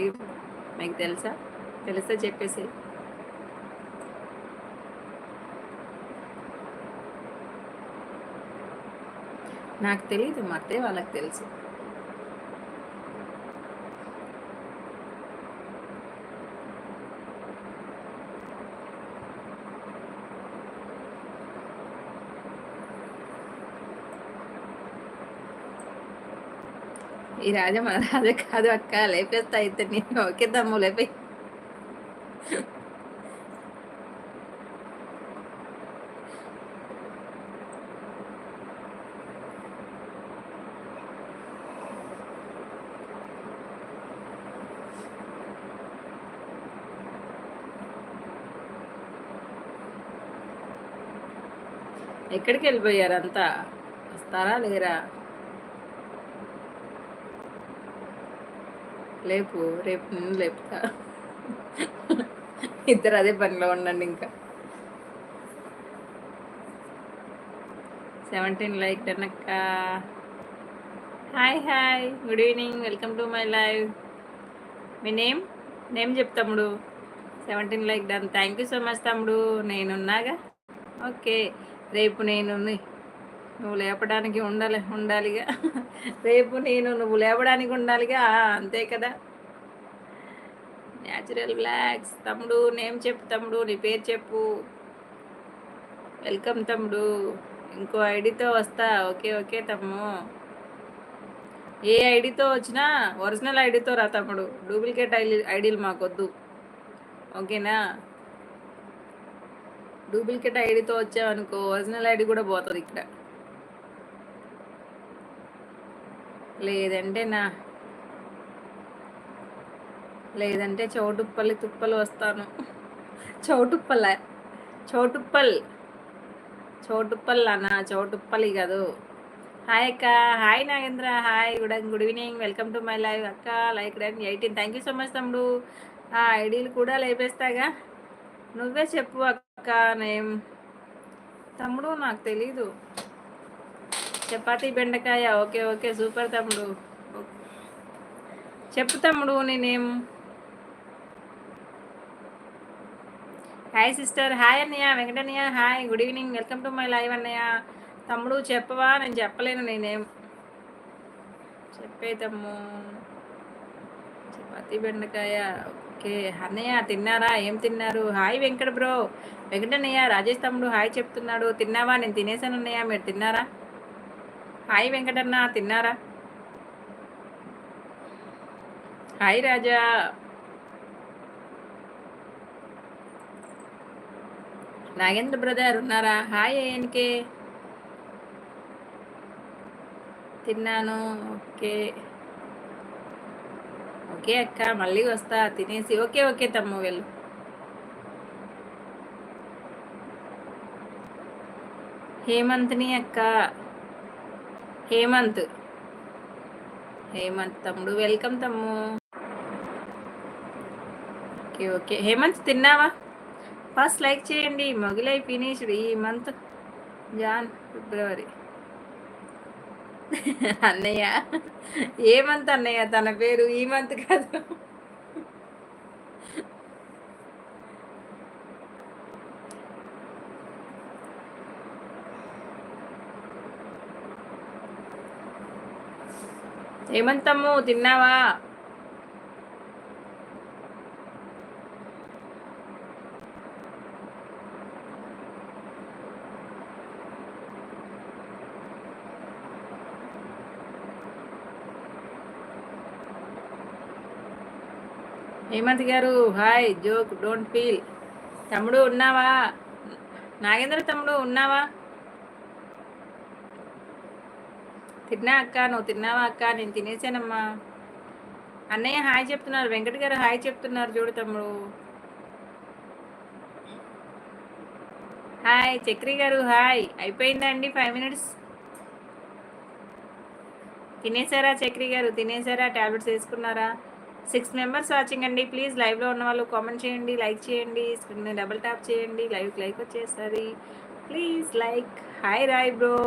తెలీదు. మీకు తెలుసా? తెలిస్తే చెప్పేసి. నాకు తెలీదు, మా అత్తయ్య వాళ్ళకి తెలుసు. ఈ రాజా మన రాజా కాదు అక్క, లేపేస్తా అయితే నేను. ఓకే తమ్ము, లేపే. ఎక్కడికి వెళ్ళిపోయారు అంతా? వస్తారా లేరా? లేపు, రేపు నేను లేపుతా. ఇద్దరు అదే పనిలో ఉండండి ఇంకా. 17 లైక్ అన్నక్క. Hi hi, good evening, welcome to my live. మీ నేమ్ చెప్ తమ్ముడు. 17 like done, thank you so much తమ్ముడు. నేనున్నాగా. ఓకే, రేపు నేను నువ్వు లేపడానికి ఉండాలిగా. రేపు నువ్వు లేపడానికి ఉండాలిగా, అంతే కదా. న్యాచురల్ బ్లాక్స్ తమ్ముడు, నేమ్ చెప్పు తమ్ముడు, నీ పేరు చెప్పు. వెల్కమ్ తమ్ముడు, ఇంకో ఐడితో వస్తా. ఓకే ఓకే తమ్ము, ఏ ఐడితో వచ్చినా ఒరిజినల్ ఐడితో రా తమ్ముడు. డూప్లికేట్ ఐడీలు మాకొద్దు, ఓకేనా. డూప్లికేట్ ఐడితో వచ్చావనుకో, ఒరిజినల్ ఐడి కూడా పోతుంది ఇక్కడ. లేదంటే తుప్పలు వస్తాను. చౌటుప్పల్ అన్న, చౌటుప్పలి కాదు. హాయ్ అక్క, hi Nagendra, hi good evening, welcome to my live అక్క. Like 18, thank you so much తమ్ముడు. ఆ ఐడీలు కూడా లేపేస్తాగా. నువ్వే చెప్పు అక్క నేమ్. తమ్ముడు నాకు తెలీదు. చపాతీ బెండకాయ, ఓకే ఓకే సూపర్ తమ్ముడు. చెప్పు తమ్ముడు నేనేం. హాయ్ సిస్టర్, హాయ్ అన్నయ్య, వెంకటన్నయ్య, hi good evening, welcome to my live అన్నయ్య. తమ్ముడు చెప్పవా? నేను చెప్పలేను నేనేం. చెప్పే తమ్ము. చపాతీ బెండకాయ, ఓకే. అన్నయ్య తిన్నారా? ఏం తిన్నారు? హాయ్ వెంకట బ్రో, వెంకటన్నయ్య, రాజేష్ తమ్ముడు హాయ్ చెప్తున్నాడు. తిన్నావా? నేను తినేసాను అన్నయ్య, మీరు తిన్నారా? హాయ్ వెంకటన్న, తిన్నారా? హాయ్ రాజా. నాగేంద్ర బ్రదర్ ఉన్నారా? Hi ANK. తిన్నాను, ఓకే ఓకే అక్క, మళ్ళీ వస్తా తినేసి. ఓకే ఓకే తమ్ము, వెళ్ళు. హేమంత్ని అక్క, హేమంత్ తమ్ముడు, వెల్కమ్ తమ్ము. ఓకే ఓకే హేమంత్, తిన్నావా? ఫస్ట్ లైక్ చేయండి. మొగిలై ఫినిష్డ్ ఈ మంత్, జాన్ ఫిబ్రవరి. అన్నయ్య ఏ మంత్ అన్నయ్య? తన పేరు ఈ మంత్ కాదు. ఏమంతమ్ము, తిన్నావా? హేమంత్ గారు హాయ్, జోక్ డోంట్ ఫీల్. తమ్ముడు ఉన్నావా? నాగేంద్ర తమ్ముడు ఉన్నావా? తిన్నా అక్క, నువ్వు తిన్నావా అక్క? నేను తినేసానమ్మా. అన్నయ్య హాయ్ చెప్తున్నారు, వెంకట గారు హాయ్ చెప్తున్నారు, చూడు తమ్ముడు. హాయ్ చక్రి గారు హాయ్. అయిపోయిందా అండి 5 minutes? తినేసారా చక్రి గారు? తినేసారా? ట్యాబ్లెట్స్ వేసుకున్నారా? 6 members వాచింగ్ అండి. ప్లీజ్ లైవ్లో ఉన్న వాళ్ళు కామెంట్ చేయండి, లైక్ చేయండి, స్క్రీన్ డబుల్ ట్యాప్ చేయండి, లైక్ వచ్చేస్తుంది. Please like. Hi Roy bro.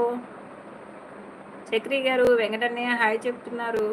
Chakri garu, Venkatannayya hi చెప్తున్నారు.